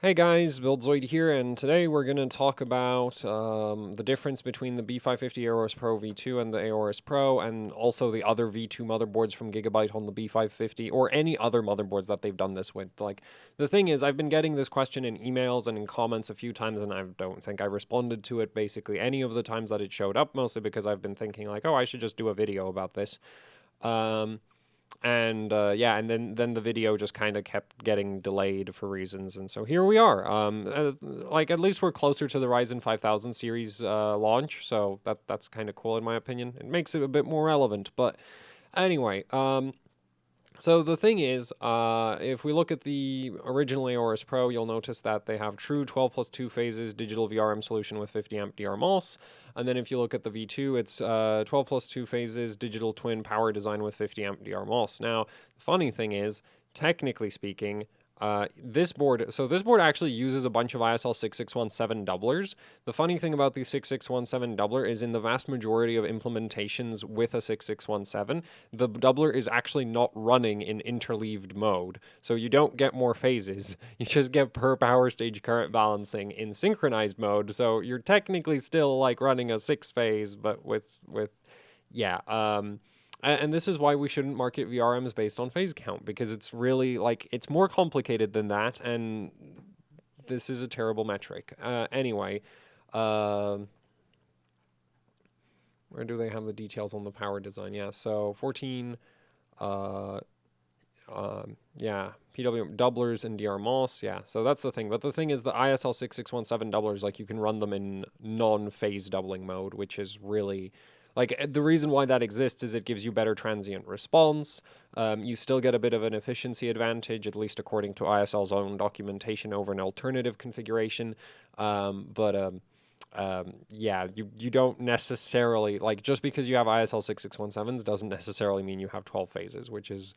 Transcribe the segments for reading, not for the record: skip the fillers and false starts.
Hey guys, BuildZoid here, and today we're going to talk about the difference between the B550 Aorus Pro V2 and the Aorus Pro, and also the other V2 motherboards from Gigabyte on the B550, or any other motherboards that they've done this with. Like, the thing is, I've been getting this question in emails and in comments a few times, and I don't think I responded to it basically any of the times that it showed up, mostly because I've been thinking like, oh, I should just do a video about this. Yeah, and then the video just kind of kept getting delayed for reasons, and so here we are. Like, at least we're closer to the Ryzen 5000 series launch, so that's kind of cool in my opinion. It makes it a bit more relevant, but anyway, so the thing is, if we look at the original Aorus Pro, you'll notice that they have true 12 plus 2 phases digital VRM solution with 50 amp DRMOS. And then if you look at the V2, it's 12 plus 2 phases digital twin power design with 50 amp DRMOS. Now, the funny thing is, technically speaking, this board actually uses a bunch of ISL 6617 doublers. The funny thing about the 6617 doubler is in the vast majority of implementations with a 6617, the doubler is actually not running in interleaved mode. So you don't get more phases. You just get per power stage current balancing in synchronized mode. So you're technically still like running a 6-phase, but with yeah, and this is why we shouldn't market VRMs based on phase count, because it's really, like, it's more complicated than that, and this is a terrible metric. Anyway, where do they have the details on the power design? Yeah, so 14, yeah, PWM doublers and DRMOS, yeah, so that's the thing. But the thing is, the ISL 6617 doublers, like, you can run them in non-phase doubling mode, which is really... Like, the reason why that exists is it gives you better transient response. You still get a bit of an efficiency advantage, at least according to ISL's own documentation, over an alternative configuration. Yeah, you don't necessarily... Like, just because you have ISL 6617s doesn't necessarily mean you have 12 phases, which is...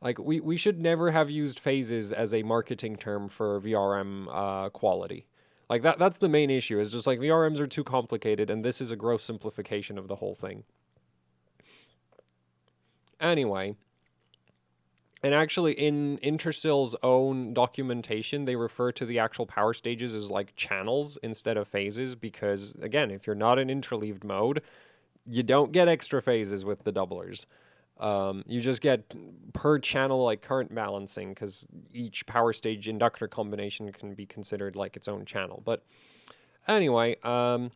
Like, we should never have used phases as a marketing term for VRM quality. Like, that's the main issue, is just like VRMs are too complicated, and this is a gross simplification of the whole thing. Anyway, and actually in Intersil's own documentation, they refer to the actual power stages as like channels instead of phases, because again, if you're not in interleaved mode, you don't get extra phases with the doublers. You just get per channel like current balancing, because each power stage inductor combination can be considered like its own channel. But anyway, so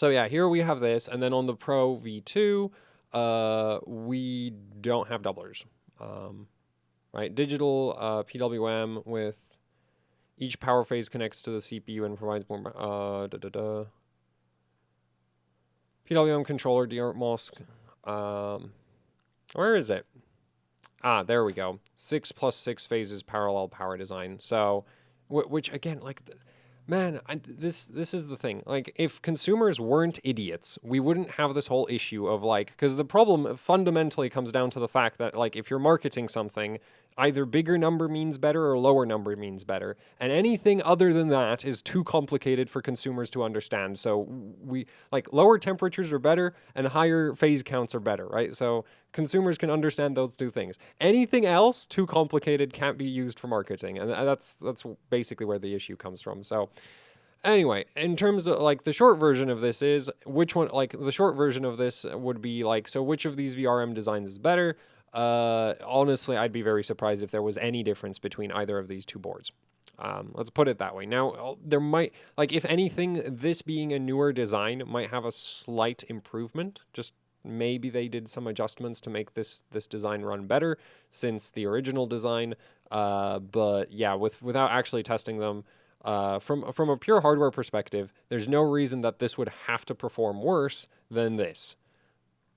yeah, here we have this, and then on the Pro V2, we don't have doublers. Right, digital PWM with each power phase connects to the CPU and provides more PWM controller DRMOS. Where is it? Ah, there we go. 6 plus 6 phases parallel power design. So, which again, like, man, this is the thing. Like, if consumers weren't idiots, we wouldn't have this whole issue of like, because the problem fundamentally comes down to the fact that, like, if you're marketing something, either bigger number means better or lower number means better, and anything other than that is too complicated for consumers to understand. So we, like, lower temperatures are better and higher phase counts are better, right? So consumers can understand those two things. Anything else too complicated can't be used for marketing, and that's basically where the issue comes from. So anyway, in terms of like the short version of this is which one, like the short version of this would be like, so which of these VRM designs is better? Honestly, I'd be very surprised if there was any difference between either of these two boards. Let's put it that way. Now, there might, like, if anything, this being a newer design might have a slight improvement. Just maybe they did some adjustments to make this design run better since the original design. But yeah, without actually testing them, from a pure hardware perspective, there's no reason that this would have to perform worse than this.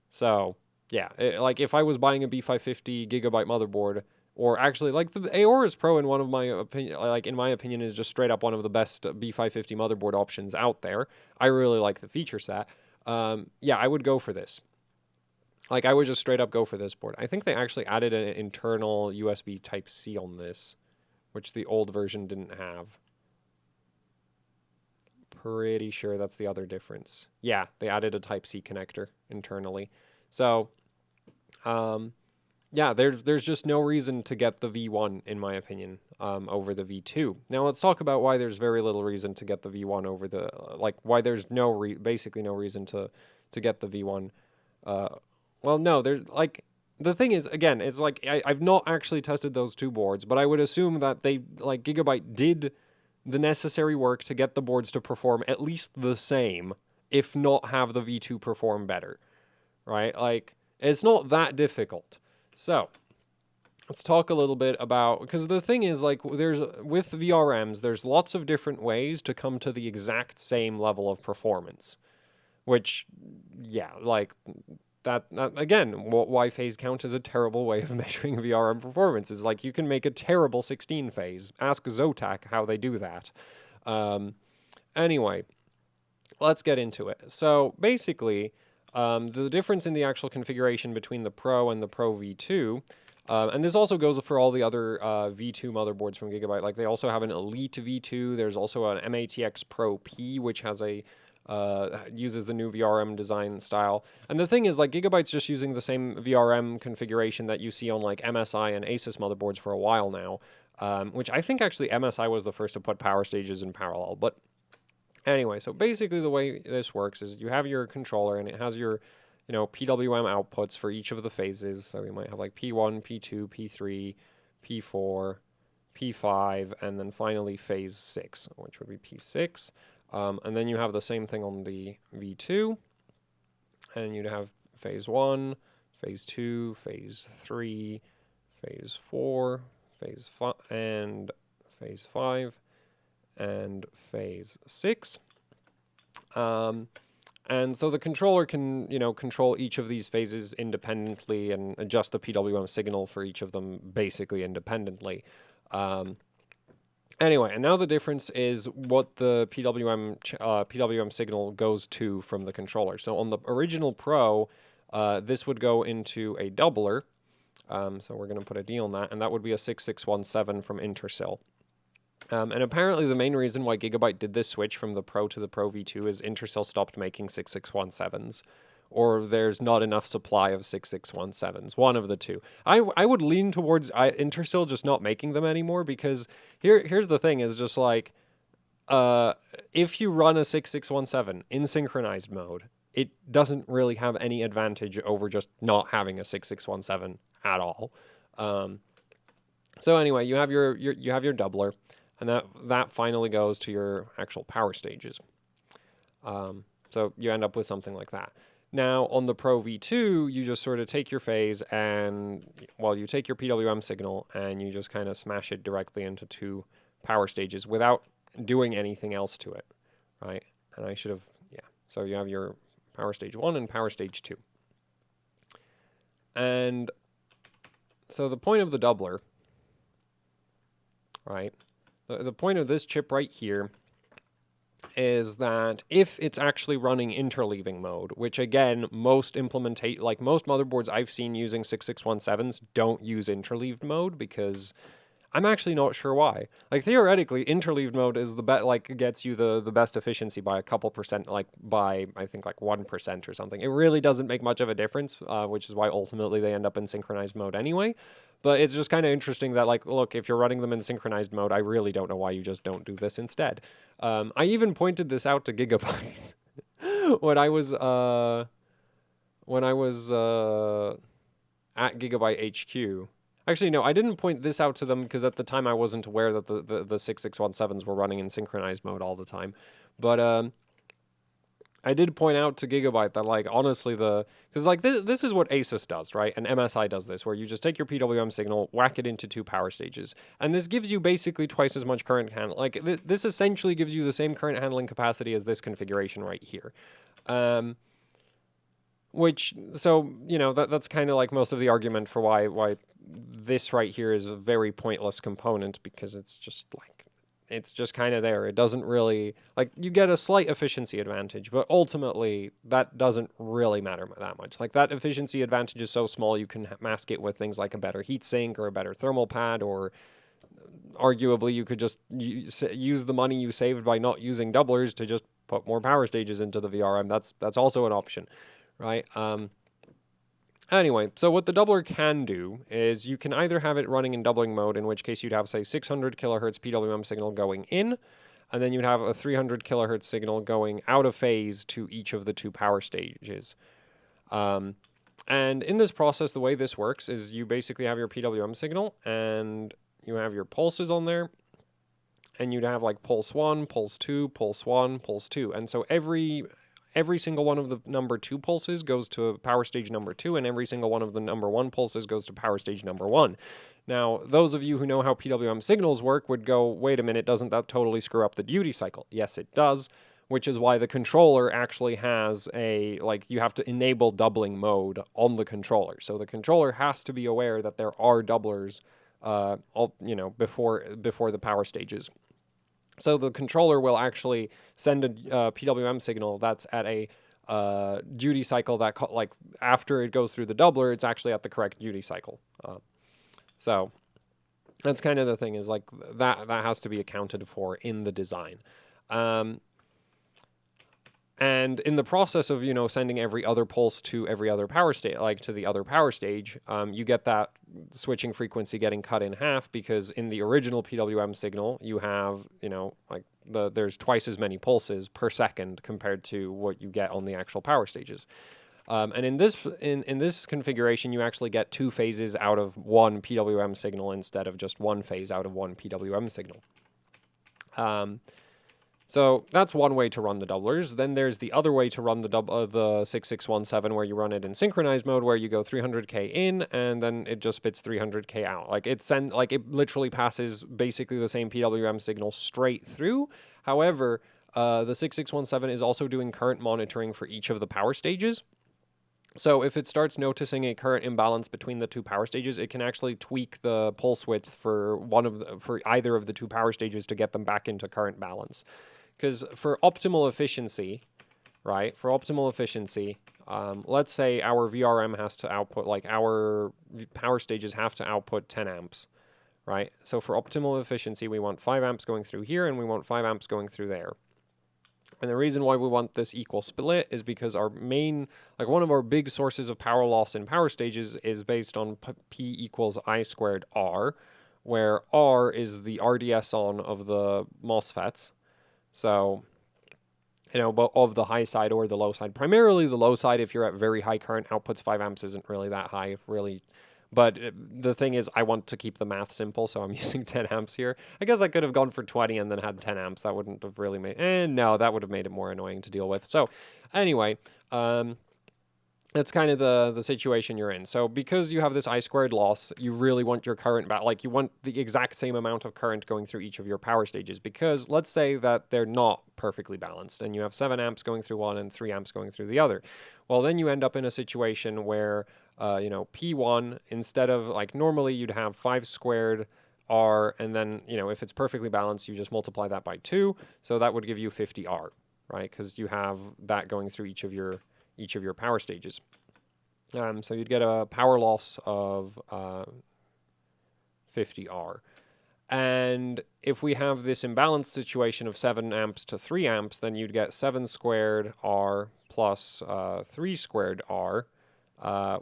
So yeah, like if I was buying a B550 Gigabyte motherboard, or actually like the Aorus Pro, in one of my opinion, like in my opinion, is just straight up one of the best B550 motherboard options out there. I really like the feature set. Yeah, I would go for this. Like, I would just straight up go for this board. I think they actually added an internal USB Type-C on this, which the old version didn't have. Pretty sure that's the other difference. Yeah, they added a Type-C connector internally. So, yeah, there's just no reason to get the V1 in my opinion, over the V2. Now let's talk about why there's very little reason to get the V1 over the like why there's basically no reason to get the V1. Uh, well, no, there's like the thing is again, it's like I've not actually tested those two boards, but I would assume that they like Gigabyte did the necessary work to get the boards to perform at least the same, if not have the V2 perform better, right? Like it's not that difficult. So, let's talk a little bit about because the thing is like there's with VRMs there's lots of different ways to come to the exact same level of performance, which yeah, like that again, why phase count is a terrible way of measuring VRM performance is like you can make a terrible 16 phase. Ask Zotac how they do that. Um, anyway, let's get into it. So basically, the difference in the actual configuration between the Pro and the Pro V2, and this also goes for all the other V2 motherboards from Gigabyte. Like they also have an Elite V2. There's also an MATX Pro P, which has a uses the new VRM design style. And the thing is, like Gigabyte's just using the same VRM configuration that you see on like MSI and Asus motherboards for a while now. Which I think actually MSI was the first to put power stages in parallel, but anyway, so basically the way this works is you have your controller and it has your, PWM outputs for each of the phases. So you might have like P1, P2, P3, P4, P5, and then finally phase 6, which would be P6. And then you have the same thing on the V2, and you'd have phase 1, phase 2, phase 3, phase 4, phase 5, and phase 5 and phase 6. And so the controller can, control each of these phases independently and adjust the PWM signal for each of them basically independently. Anyway, and now the difference is what the PWM signal goes to from the controller. So on the original Pro, this would go into a doubler. So we're going to put a D on that, and that would be a 6617 from Intersil. And apparently the main reason why Gigabyte did this switch from the Pro to the Pro V2 is Intersil stopped making 6617s, or there's not enough supply of 6617s, one of the two. I would lean towards Intersil just not making them anymore, because here's the thing is just like, if you run a 6617 in synchronized mode, it doesn't really have any advantage over just not having a 6617 at all. So anyway, you have your doubler, and that finally goes to your actual power stages. So you end up with something like that. Now on the Pro V2, you just sort of take your phase and, you take your PWM signal and you just kind of smash it directly into two power stages without doing anything else to it, right? And I should have, yeah. So you have your power stage 1 and power stage 2. And so the point of the doubler, right? The point of this chip right here is that if it's actually running interleaving mode, which again, most motherboards I've seen using 6617s don't use interleaved mode, because I'm actually not sure why. Like theoretically, interleaved mode is the best, gets you the best efficiency by a couple percent, by I think 1% or something. It really doesn't make much of a difference, which is why ultimately they end up in synchronized mode anyway. But it's just kind of interesting that, look, if you're running them in synchronized mode, I really don't know why you just don't do this instead. I even pointed this out to Gigabyte when I was at Gigabyte HQ. Actually, no, I didn't point this out to them because at the time I wasn't aware that the 6617s were running in synchronized mode all the time. But I did point out to Gigabyte that, honestly, because, this is what Asus does, right? And MSI does this, where you just take your PWM signal, whack it into two power stages. And this gives you basically twice as much current handling. This essentially gives you the same current handling capacity as this configuration right here. That's kind of most of the argument for why this right here is a very pointless component, because it's just kind of there. It doesn't really, you get a slight efficiency advantage, but ultimately that doesn't really matter that much. That efficiency advantage is so small you can mask it with things like a better heatsink or a better thermal pad, or arguably you could just use the money you saved by not using doublers to just put more power stages into the VRM. That's also an option, right? Anyway, so what the doubler can do is you can either have it running in doubling mode, in which case you'd have, say, 600 kilohertz PWM signal going in, and then you'd have a 300 kilohertz signal going out of phase to each of the two power stages. And in this process, the way this works is you basically have your PWM signal, and you have your pulses on there, and you'd have like pulse 1, pulse 2, pulse 1, pulse 2. And so every single one of the number 2 pulses goes to power stage number 2, and every single one of the number 1 pulses goes to power stage number 1. Now, those of you who know how PWM signals work would go, wait a minute, doesn't that totally screw up the duty cycle? Yes, it does, which is why the controller actually has a, like, you have to enable doubling mode on the controller. So the controller has to be aware that there are doublers, before the power stages. So the controller will actually send a PWM signal that's at a duty cycle that, after it goes through the doubler, it's actually at the correct duty cycle. So that's kind of the thing, is like that has to be accounted for in the design. And in the process of, sending every other pulse to every other power stage, like to the other power stage, you get that switching frequency getting cut in half, because in the original PWM signal, you have, there's twice as many pulses per second compared to what you get on the actual power stages. And in this configuration, you actually get 2 phases out of one PWM signal instead of just 1 phase out of one PWM signal. So that's one way to run the doublers. Then there's the other way to run the 6617, where you run it in synchronized mode, where you go 300k in and then it just spits 300k out. It literally passes basically the same PWM signal straight through. However, the 6617 is also doing current monitoring for each of the power stages. So if it starts noticing a current imbalance between the two power stages, it can actually tweak the pulse width for either of the two power stages to get them back into current balance. Because for optimal efficiency, right, let's say our VRM has to output, our power stages have to output 10 amps, right? So for optimal efficiency, we want 5 amps going through here, and we want 5 amps going through there. And the reason why we want this equal split is because our main, one of our big sources of power loss in power stages is based on P equals I squared R, where R is the RDS on of the MOSFETs. So, both of the high side or the low side. Primarily the low side, if you're at very high current outputs, 5 amps isn't really that high, really. But the thing is, I want to keep the math simple, so I'm using 10 amps here. I guess I could have gone for 20 and then had 10 amps. That wouldn't have really made... no, that would have made it more annoying to deal with. So, anyway, that's kind of the situation you're in. So because you have this I squared loss, you really want your current you want the exact same amount of current going through each of your power stages, because let's say that they're not perfectly balanced and you have 7 amps going through one and 3 amps going through the other. Well, then you end up in a situation where, P1, instead of, normally you'd have 5 squared R, and then, if it's perfectly balanced, you just multiply that by 2. So that would give you 50 R, right? Because you have that going through each of your power stages. So you'd get a power loss of 50 R. And if we have this imbalanced situation of 7 amps to 3 amps, then you'd get 7 squared R plus 3 squared R,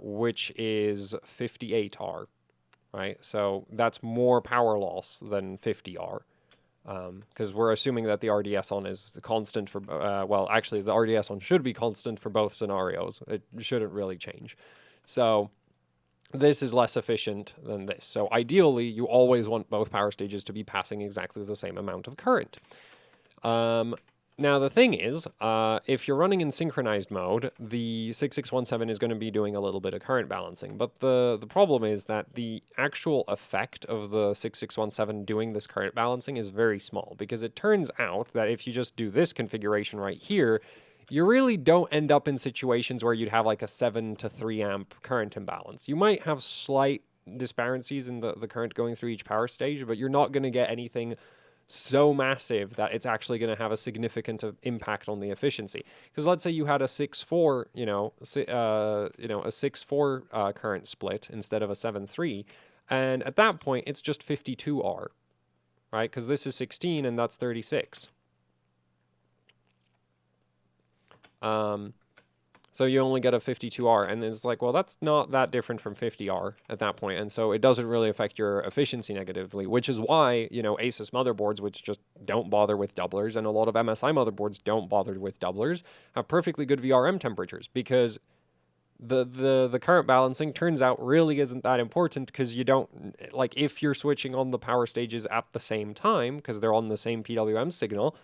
which is 58 R, right? So that's more power loss than 50 R. Because we're assuming that the RDS on is constant for, actually the RDS on should be constant for both scenarios. It shouldn't really change. So this is less efficient than this. So ideally, you always want both power stages to be passing exactly the same amount of current. Now, the thing is, if you're running in synchronized mode, the 6617 is going to be doing a little bit of current balancing. But the problem is that the actual effect of the 6617 doing this current balancing is very small, because it turns out that if you just do this configuration right here, you really don't end up in situations where you'd have a 7 to 3 amp current imbalance. You might have slight disparities in the current going through each power stage, but you're not going to get anything so massive that it's actually going to have a significant impact on the efficiency. Because let's say you had a 6-4, a 6-4 current split instead of a 7-3, and at that point it's just 52 R, right? Because this is 16 and that's 36. So you only get a 52R, and it's like, well, that's not that different from 50R at that point, and so it doesn't really affect your efficiency negatively, which is why, Asus motherboards, which just don't bother with doublers, and a lot of MSI motherboards don't bother with doublers, have perfectly good VRM temperatures, because the current balancing turns out really isn't that important, because you don't, like, if you're switching on the power stages at the same time, because they're on the same PWM signal,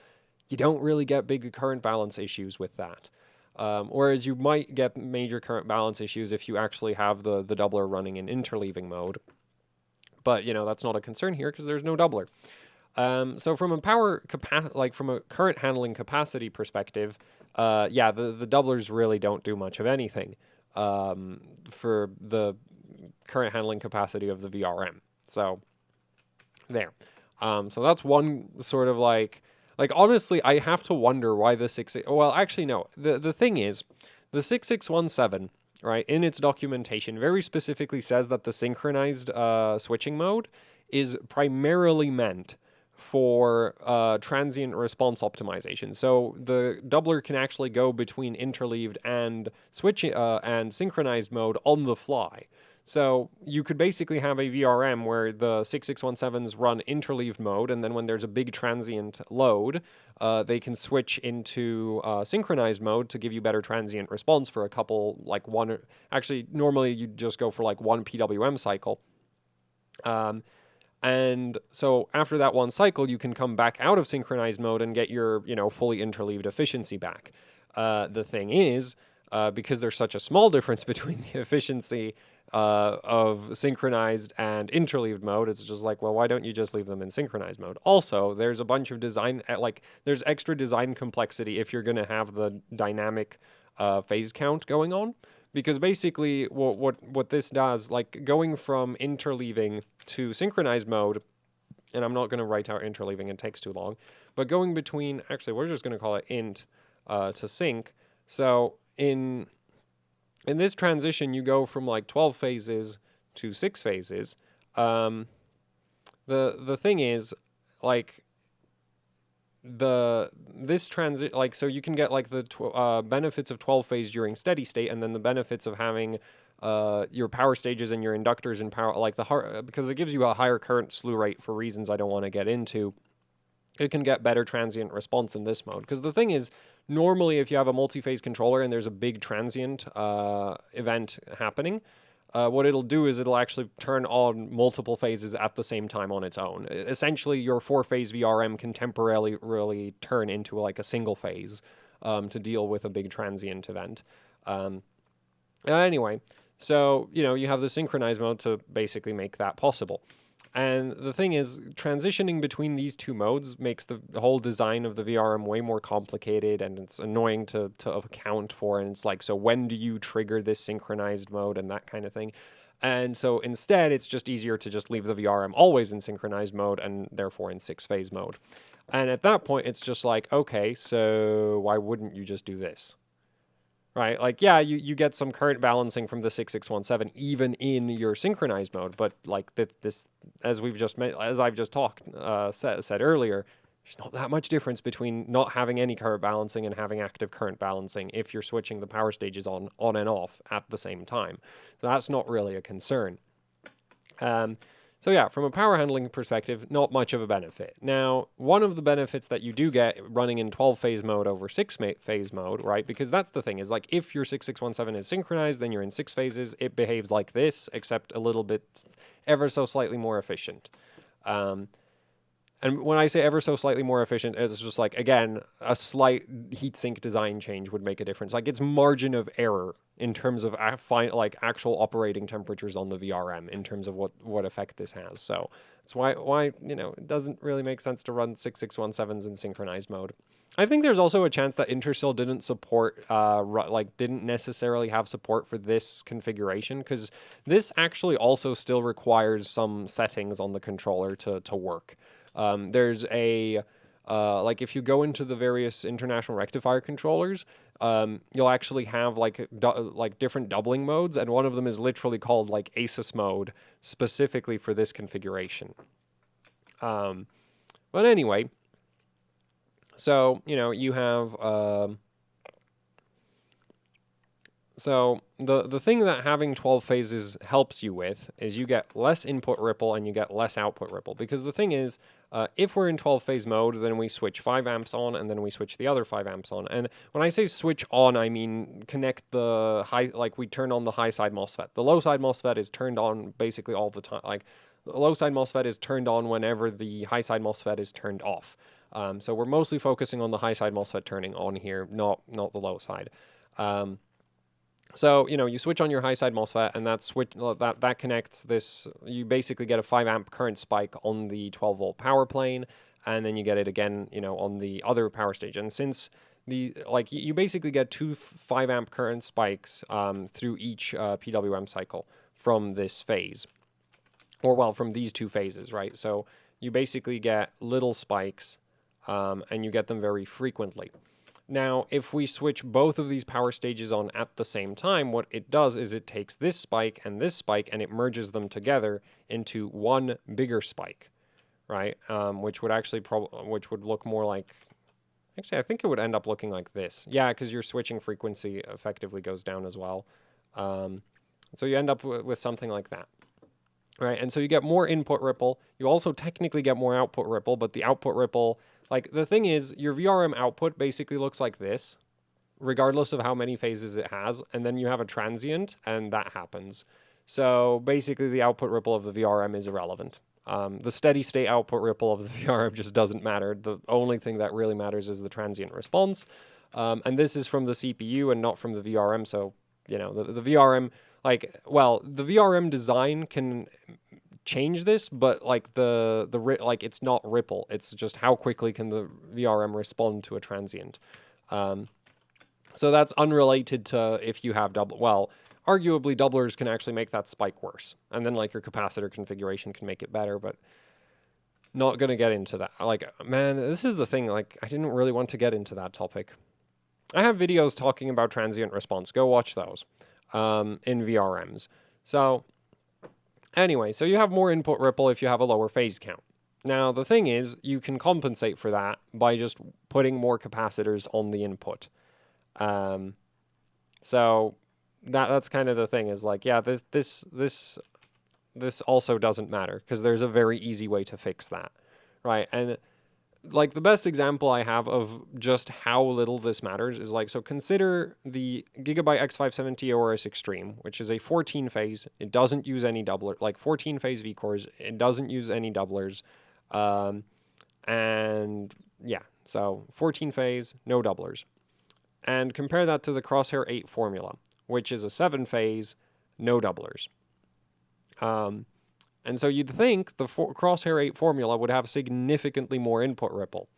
you don't really get big current balance issues with that. Whereas you might get major current balance issues if you actually have the doubler running in interleaving mode. But, that's not a concern here because there's no doubler. So from from a current handling capacity perspective, yeah, the doublers really don't do much of anything for the current handling capacity of the VRM. So there. So that's one sort of like honestly, I have to wonder why the well, actually no. The thing is, the 6617, right, in its documentation very specifically says that the synchronized switching mode is primarily meant for transient response optimization. So the doubler can actually go between interleaved and and synchronized mode on the fly. So you could basically have a VRM where the 6617s run interleaved mode, and then when there's a big transient load, they can switch into synchronized mode to give you better transient response for a couple, like one. Actually, normally you just go for like one PWM cycle. And so after that one cycle, you can come back out of synchronized mode and get your, fully interleaved efficiency back. The thing is, because there's such a small difference between the efficiency of synchronized and interleaved mode, it's just like, well, why don't you just leave them in synchronized mode? Also, there's a bunch of design, there's extra design complexity if you're going to have the dynamic phase count going on. Because basically, what this does, like going from interleaving to synchronized mode, and I'm not going to write out interleaving, it takes too long, but going between, actually, we're just going to call it int to sync. So in this transition, you go from like 12 phases to 6 phases. The thing is, like, this transit, like, so you can get like the benefits of 12 phase during steady state, and then the benefits of having your power stages and your inductors in power, like because it gives you a higher current slew rate for reasons I don't want to get into. It can get better transient response in this mode, because the thing is, normally if you have a multi-phase controller and there's a big transient event happening, what it'll do is it'll actually turn on multiple phases at the same time on its own. Essentially, your 4-phase VRM can temporarily really turn into like a single phase to deal with a big transient event. Anyway, so, you have the synchronized mode to basically make that possible. And the thing is, transitioning between these two modes makes the whole design of the VRM way more complicated, and it's annoying to account for. And it's like, so when do you trigger this synchronized mode and that kind of thing? And so instead, it's just easier to just leave the VRM always in synchronized mode and therefore in 6-phase mode. And at that point, it's just like, okay, so why wouldn't you just do this? Right, like, yeah, you get some current balancing from the 6617 even in your synchronized mode, but like this, as I've just said earlier, there's not that much difference between not having any current balancing and having active current balancing if you're switching the power stages on and off at the same time. So that's not really a concern. So yeah, from a power handling perspective, not much of a benefit. Now, one of the benefits that you do get running in 12-phase mode over 6-phase mode, right? Because that's the thing, is like if your 6617 is synchronized, then you're in 6 phases, it behaves like this, except a little bit, ever so slightly more efficient. And when I say ever so slightly more efficient, it's just like, again, a slight heatsink design change would make a difference. Like, it's margin of error in terms of actual operating temperatures on the VRM in terms of what effect this has. So that's why it doesn't really make sense to run 6617s in synchronized mode. I think there's also a chance that Intersil didn't support, didn't necessarily have support for this configuration, because this actually also still requires some settings on the controller to work. There's a if you go into the various international rectifier controllers, you'll actually have different doubling modes, and one of them is literally called like Asus mode, specifically for this configuration. But anyway, so you have So the thing that having 12 phases helps you with is you get less input ripple and you get less output ripple. Because the thing is, if we're in 12 phase mode, then we switch 5 amps on and then we switch the other 5 amps on. And when I say switch on, I mean connect the high, like we turn on the high side MOSFET. The low side MOSFET is turned on basically all the time. Like the low side MOSFET is turned on whenever the high side MOSFET is turned off. So we're mostly focusing on the high side MOSFET turning on here, not the low side. So, you switch on your high side MOSFET and that connects this. You basically get a 5 amp current spike on the 12 volt power plane, and then you get it again, on the other power stage. And since you basically get two 5 amp current spikes through each PWM cycle from this phase, or well, from these two phases, right? So you basically get little spikes, and you get them very frequently. Now, if we switch both of these power stages on at the same time, what it does is it takes this spike and it merges them together into one bigger spike, right? Which would actually which would look more like, actually, I think it would end up looking like this. Yeah, because your switching frequency effectively goes down as well. So you end up with something like that. Right, and so you get more input ripple. You also technically get more output ripple, but the output ripple, like the thing is, your VRM output basically looks like this, regardless of how many phases it has, and then you have a transient, and that happens. So basically the output ripple of the VRM is irrelevant. The steady state output ripple of the VRM just doesn't matter. The only thing that really matters is the transient response. And this is from the CPU and not from the VRM, so, the VRM... the VRM design can change this, but it's not ripple. It's just how quickly can the VRM respond to a transient. So that's unrelated to if you have arguably doublers can actually make that spike worse. And then your capacitor configuration can make it better, but not going to get into that. Man, this is the thing. I didn't really want to get into that topic. I have videos talking about transient response. Go watch those. In VRMs. So anyway, so you have more input ripple if you have a lower phase count. Now, the thing is, you can compensate for that by just putting more capacitors on the input. So that's kind of the thing is this also doesn't matter because there's a very easy way to fix that, right? And the best example I have of just how little this matters is so consider the Gigabyte X570 ORS Extreme, which is a 14 phase. It doesn't use any doubler, 14 phase V cores. It doesn't use any doublers. And yeah, so 14 phase, no doublers. And compare that to the Crosshair 8 formula, which is a 7 phase, no doublers. And so you'd think the Crosshair 8 formula would have significantly more input ripple.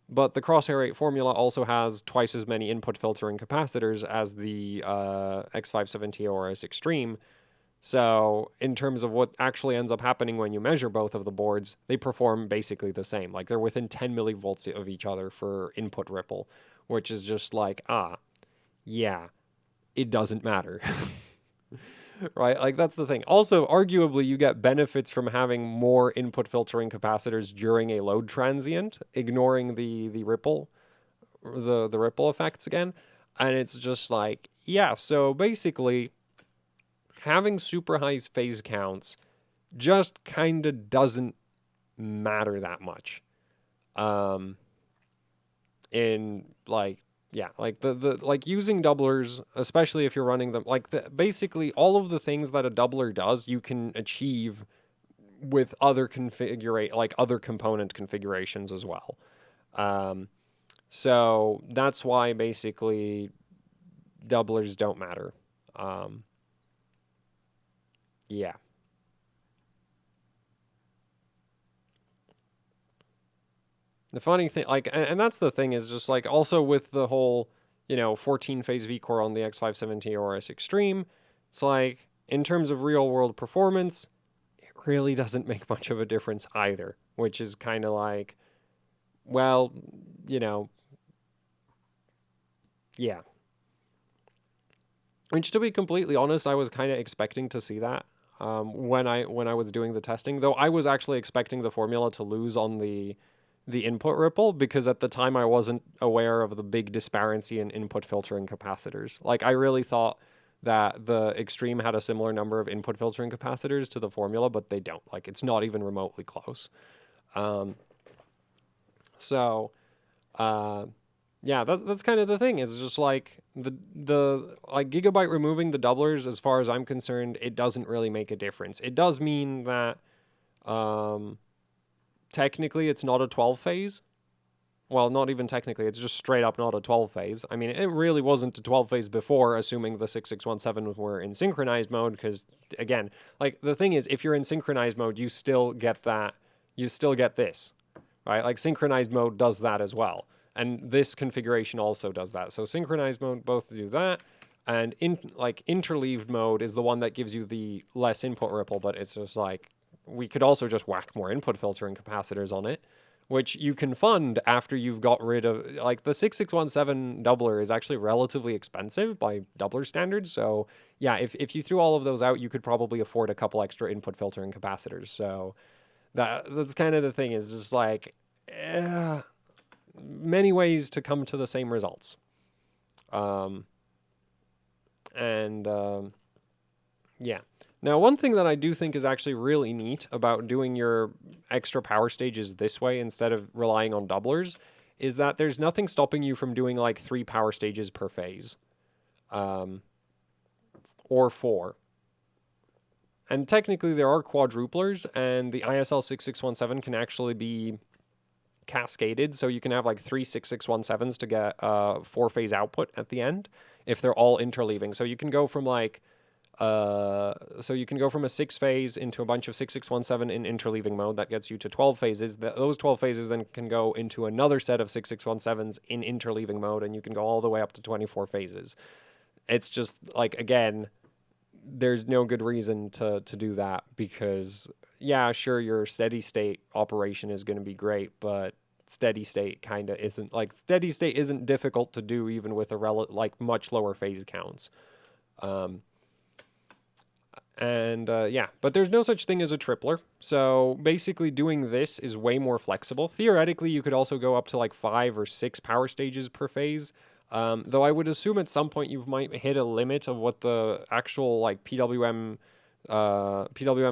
But the Crosshair 8 formula also has twice as many input filtering capacitors as the X570 ORS Extreme. So in terms of what actually ends up happening when you measure both of the boards, they perform basically the same. They're within 10 millivolts of each other for input ripple, which is just yeah, it doesn't matter. Right? That's the thing. Also, arguably, you get benefits from having more input filtering capacitors during a load transient, ignoring the ripple, the ripple effects again. And it's just yeah, so basically, having super high phase counts just kind of doesn't matter that much. Yeah, using doublers, especially if you're running them, basically all of the things that a doubler does, you can achieve with other other component configurations as well. So that's why basically doublers don't matter. Yeah. The funny thing, and that's the thing is just also with the whole, 14 phase V core on the X570 ORS Extreme, it's in terms of real world performance, it really doesn't make much of a difference either, which is kind of well, yeah. Which, to be completely honest, I was kind of expecting to see that when I was doing the testing, though I was actually expecting the formula to lose on the input ripple because at the time I wasn't aware of the big disparity in input filtering capacitors. I really thought that the Extreme had a similar number of input filtering capacitors to the formula, but they don't. Like, it's not even remotely close. So, yeah, that's kind of the thing. Is just like the like Gigabyte removing the doublers. As far as I'm concerned, it doesn't really make a difference. It does mean that technically it's not a 12 phase. Well, not even technically. It's just straight up not a 12 phase. I mean, it really wasn't a 12 phase before, assuming the 6617 were in synchronized mode. Because again, like the thing is, if you're in synchronized mode, you still get that. You still get this, right? Like synchronized mode does that as well. And this configuration also does that. So synchronized mode both do that. And interleaved mode is the one that gives you the less input ripple, but it's just like, we could also just whack more input filtering capacitors on it, which you can fund after you've got rid of, like the 6617 doubler is actually relatively expensive by doubler standards. So yeah, if you threw all of those out, you could probably afford a couple extra input filtering capacitors. So that's kind of the thing, is just like, many ways to come to the same results. Yeah. Now, one thing that I do think is actually really neat about doing your extra power stages this way instead of relying on doublers is that there's nothing stopping you from doing like 3 power stages per phase. Or 4. And technically there are quadruplers, and the ISL 6617 can actually be cascaded, so you can have like 3 6617s to get 4-phase output at the end if they're all interleaving. So you can go from like a 6-phase into a bunch of 6617 in interleaving mode. That gets you to 12 phases. Those 12 phases then can go into another set of 6617s in interleaving mode, and you can go all the way up to 24 phases. It's just like, again, there's no good reason to do that, because yeah, sure, your steady state operation is going to be great, but steady state kind of isn't. Like, steady state isn't difficult to do even with like much lower phase counts. Yeah, but there's no such thing as a tripler. So basically doing this is way more flexible. Theoretically, you could also go up to like 5 or 6 power stages per phase. Though I would assume at some point you might hit a limit of what the actual like PWM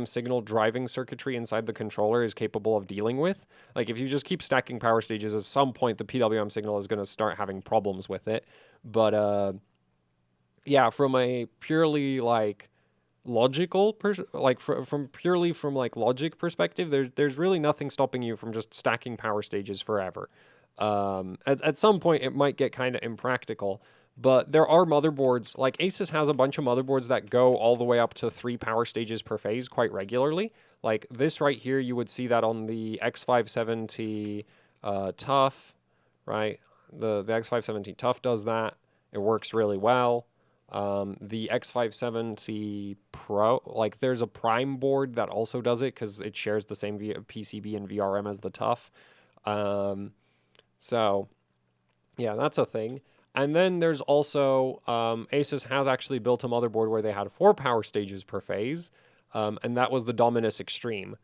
signal driving circuitry inside the controller is capable of dealing with. Like, if you just keep stacking power stages, at some point the PWM signal is going to start having problems with it. But yeah, from a purely like logical from logic perspective, there's really nothing stopping you from just stacking power stages forever. At some point it might get kind of impractical, but there are motherboards, like Asus has a bunch of motherboards that go all the way up to 3 power stages per phase quite regularly. Like this right here, you would see that on the X570 Tough, right? The X570 Tough does that. It works really well. The X570 Pro, like there's a Prime board that also does it because it shares the same PCB and VRM as the Tough. So yeah, that's a thing. And then there's also, Asus has actually built a motherboard where they had 4 power stages per phase, and that was the Dominus Extreme,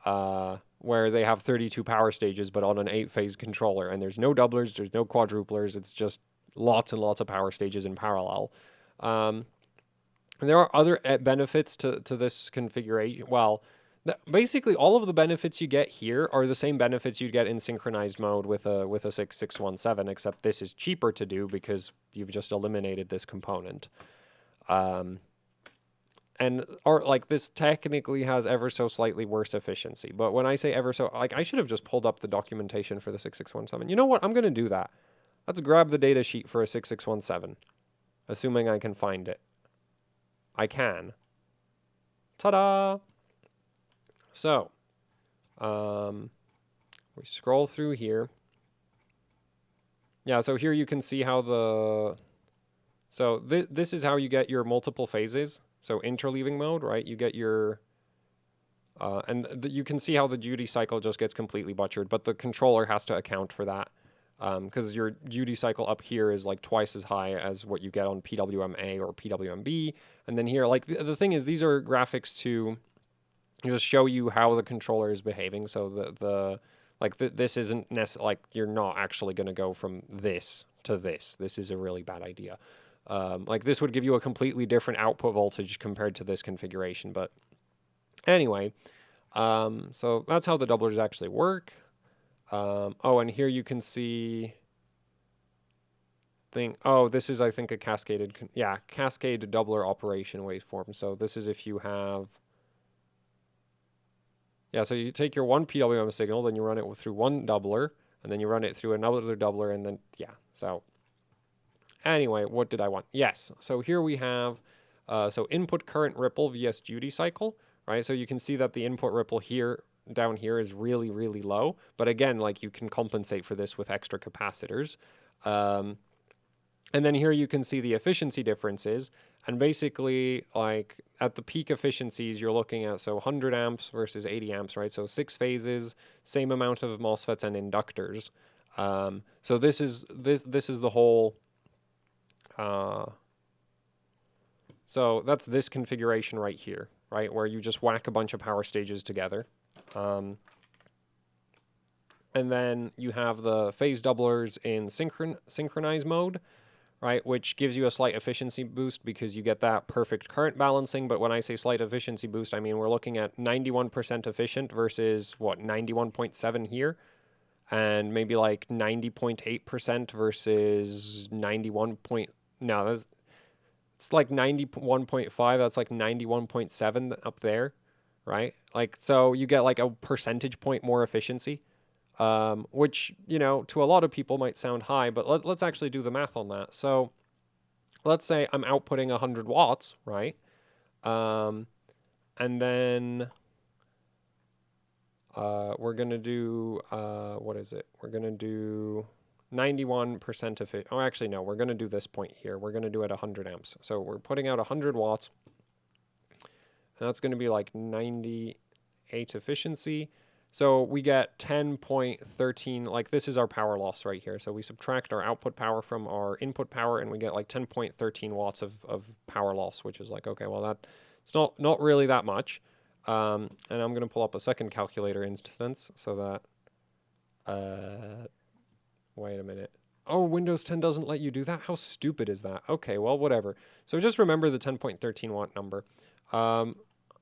where they have 32 power stages, but on an 8-phase controller, and there's no doublers, there's no quadruplers, it's just lots and lots of power stages in parallel. And there are other benefits to this configuration. Well, basically all of the benefits you get here are the same benefits you'd get in synchronized mode with a 6617, except this is cheaper to do because you've just eliminated this component. Like this technically has ever so slightly worse efficiency, but when I say ever so, like I should have just pulled up the documentation for the 6617. You know what? I'm going to do that. Let's grab the data sheet for a 6617, assuming I can find it. I can. Ta-da! So, we scroll through here. Yeah, so here you can see how so this is how you get your multiple phases. So interleaving mode, right? You get your, you can see how the duty cycle just gets completely butchered, but the controller has to account for that. Because your duty cycle up here is like twice as high as what you get on PWM-A or PWM-B. And then here, like the thing is, these are graphics to just show you how the controller is behaving. So this isn't necessarily, like, you're not actually going to go from this to this. This is a really bad idea. Like this would give you a completely different output voltage compared to this configuration. But anyway, so that's how the doublers actually work. Oh, and here you can see oh, this is, I think, a cascade doubler operation waveform. So this is if you have, yeah, so you take your one PWM signal, then you run it through one doubler, and then you run it through another doubler, and then, yeah, so anyway, what did I want? Yes, so here we have, so input current ripple vs duty cycle, right? So you can see that the input ripple here, down here is really, really low, but again, like you can compensate for this with extra capacitors. And then here you can see the efficiency differences. And basically, like at the peak efficiencies, you're looking at, so 100 amps versus 80 amps, right? So 6 phases, same amount of MOSFETs and inductors. So this is the whole. So that's this configuration right here, right, where you just whack a bunch of power stages together. And then you have the phase doublers in synchronized mode, right, which gives you a slight efficiency boost because you get that perfect current balancing. But when I say slight efficiency boost, I mean we're looking at 91% efficient versus, what, 91.7 here, and maybe like 90.8% versus 91 point, no, it's like 91.5, that's like 91.7 up there, right? Like, so you get like a percentage point more efficiency. Which, you know, to a lot of people might sound high, but let's actually do the math on that. So let's say I'm outputting 100 watts, right? And then we're going to do, what is it? We're going to do 91% of it. Oh, actually, no, we're going to do this point here. We're going to do it 100 amps. So we're putting out 100 watts. And that's going to be like 98 efficiency. So we get 10.13, like this is our power loss right here. So we subtract our output power from our input power and we get like 10.13 watts of power loss, which is like, okay, well, it's not really that much. And I'm going to pull up a second calculator instance so that, wait a minute. Oh, Windows 10 doesn't let you do that? How stupid is that? Okay, well, whatever. So just remember the 10.13 watt number.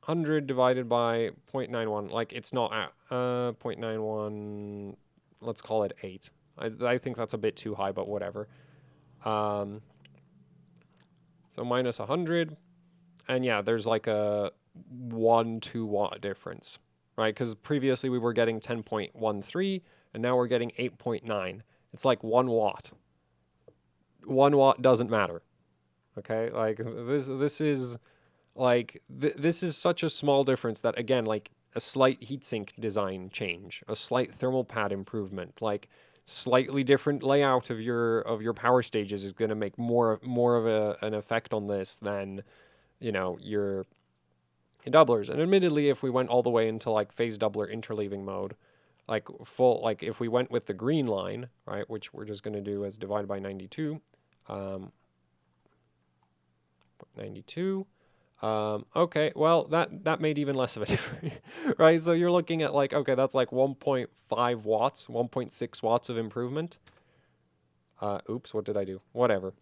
100 divided by 0.91, like it's not at 0.91, let's call it 8. I think that's a bit too high, but whatever. So minus 100, and yeah, there's like a 2 watt difference, right? Because previously we were getting 10.13, and now we're getting 8.9. It's like 1 watt. 1 watt doesn't matter, okay? Like this is... Like, this is such a small difference that, again, like, a slight heatsink design change, a slight thermal pad improvement, like, slightly different layout of your power stages is going to make more of an effect on this than, you know, your doublers. And admittedly, if we went all the way into, like, phase doubler interleaving mode, like, if we went with the green line, right, which we're just going to do as divided by 92, 92... okay, well, that made even less of a difference, right? So you're looking at like, okay, that's like 1.5 watts, 1.6 watts of improvement. Oops, what did I do? Whatever.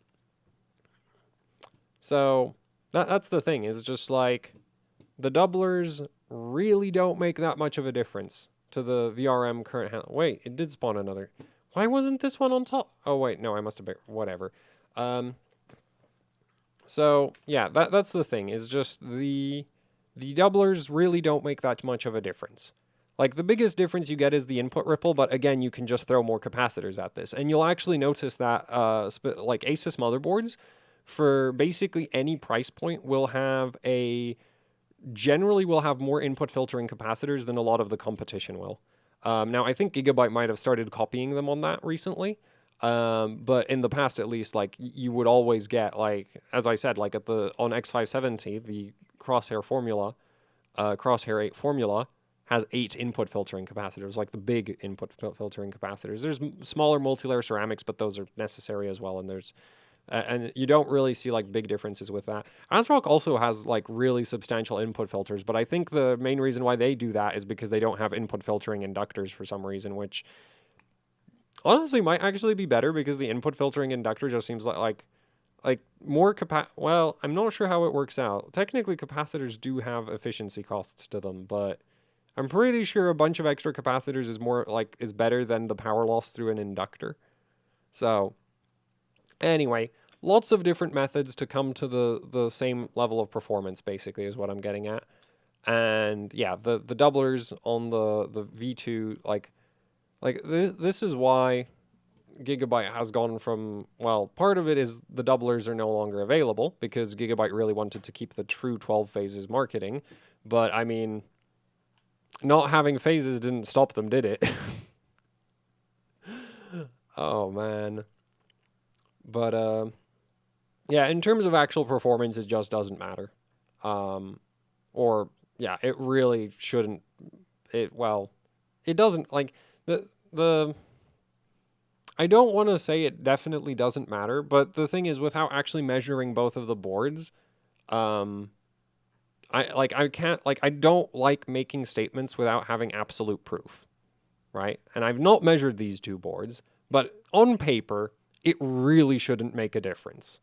So that's the thing, is just like the doublers really don't make that much of a difference to the VRM current handle. Wait, it did spawn another. Why wasn't this one on top? Oh, wait, no, I must have been, whatever. So yeah, that's the thing, is just the doublers really don't make that much of a difference. Like the biggest difference you get is the input ripple, but again, you can just throw more capacitors at this. And you'll actually notice that like Asus motherboards for basically any price point generally will have more input filtering capacitors than a lot of the competition will. Now I think Gigabyte might have started copying them on that recently. But in the past, at least, like you would always get, like, as I said, like on X570, the Crosshair 8 formula has 8 input filtering capacitors, like the big input filtering capacitors. There's smaller multi-layer ceramics, but those are necessary as well. And and you don't really see like big differences with that. ASRock also has like really substantial input filters, but I think the main reason why they do that is because they don't have input filtering inductors for some reason, which honestly might actually be better because the input filtering inductor just seems like like more well, I'm not sure how it works out. Technically, capacitors do have efficiency costs to them, but I'm pretty sure a bunch of extra capacitors is better than the power loss through an inductor. So, anyway, lots of different methods to come to the same level of performance, basically, is what I'm getting at. And yeah, the doublers on the V2, this is why Gigabyte has gone from, well, part of it is the doublers are no longer available because Gigabyte really wanted to keep the true 12 phases marketing. But I mean, not having phases didn't stop them, did it? Oh man. But yeah, in terms of actual performance, it just doesn't matter. Or yeah, it really shouldn't. It doesn't like the. I don't want to say it definitely doesn't matter, but the thing is, without actually measuring both of the boards, I don't like making statements without having absolute proof, right? And I've not measured these two boards, but on paper, it really shouldn't make a difference.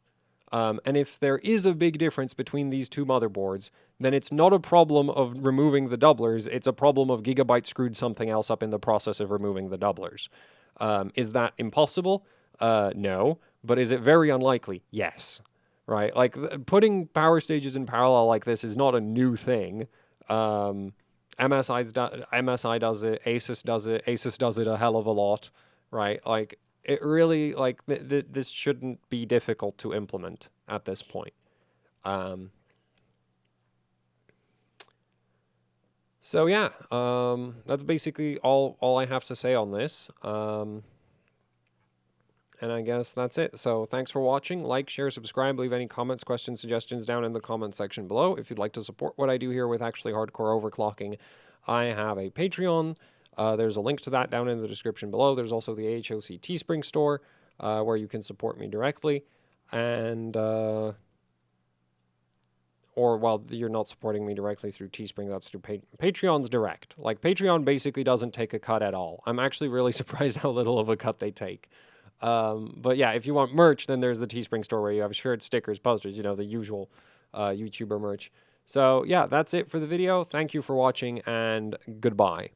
And if there is a big difference between these two motherboards, then it's not a problem of removing the doublers, it's a problem of Gigabyte screwed something else up in the process of removing the doublers. Is that impossible? No. But is it very unlikely? Yes. Right? Like, putting power stages in parallel like this is not a new thing. MSI does it, Asus does it, Asus does it a hell of a lot, right? Like, it really, like, this shouldn't be difficult to implement at this point. So yeah, that's basically all I have to say on this. And I guess that's it. So thanks for watching. Like, share, subscribe, leave any comments, questions, suggestions down in the comment section below. If you'd like to support what I do here with actually hardcore overclocking, I have a Patreon. There's a link to that down in the description below. There's also the AHOC Teespring store where you can support me directly. And, or, well, you're not supporting me directly through Teespring, that's through Patreon's direct. Like, Patreon basically doesn't take a cut at all. I'm actually really surprised how little of a cut they take. But yeah, if you want merch, then there's the Teespring store where you have shirts, stickers, posters, you know, the usual YouTuber merch. So yeah, that's it for the video. Thank you for watching, and goodbye.